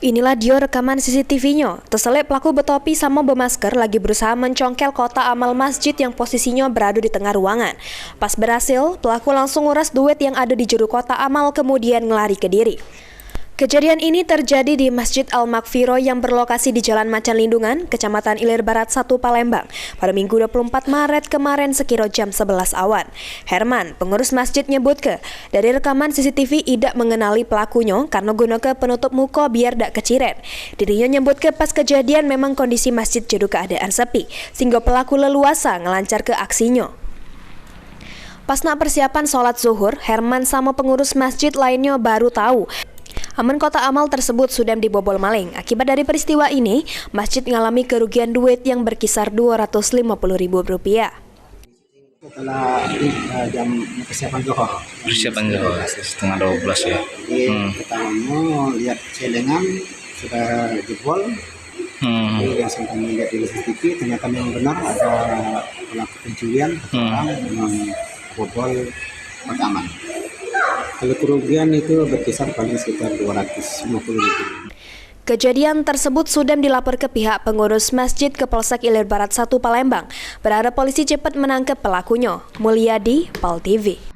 Inilah dia rekaman CCTV-nya. Terselip pelaku bertopi sama bermasker lagi berusaha mencongkel kotak amal masjid yang posisinya berada di tengah ruangan. Pas berhasil, pelaku langsung nguras duit yang ada di juru kotak amal kemudian ngelari ke diri. Kejadian ini terjadi di Masjid Al-Makfiro yang berlokasi di Jalan Macan Lindungan, Kecamatan Ilir Barat 1, Palembang, pada Minggu 24 Maret kemarin sekira jam 11 awan. Herman, pengurus masjid nyebut dari rekaman CCTV tidak mengenali pelakunya karena guna penutup muka biar dak keciret. Dirinya nyebut pas kejadian memang kondisi masjid jadi keadaan sepi, sehingga pelaku leluasa ngelancar ke aksinya. Pas nak persiapan sholat zuhur, Herman sama pengurus masjid lainnya baru tahu aman kotak amal tersebut sudah dibobol maling. Akibat dari peristiwa ini, masjid mengalami kerugian duit yang berkisar Rp250.000. Setelah jam persiapan zuhur. Persiapan zuhur setengah 12 ya. Ketahuan lihat celengan sudah jebol. Yang sempat melihat di CCTV ternyata memang benar ada pelaku pencurian orang memang bobol kotak amal. Kalau kerugian itu berkisar paling sekitar Rp250.000. Kejadian tersebut sudah dilapor ke pihak pengurus masjid ke Polsek Ilir Barat 1 Palembang. Berharap polisi cepat menangkap pelakunya. Mulyadi, PAL TV.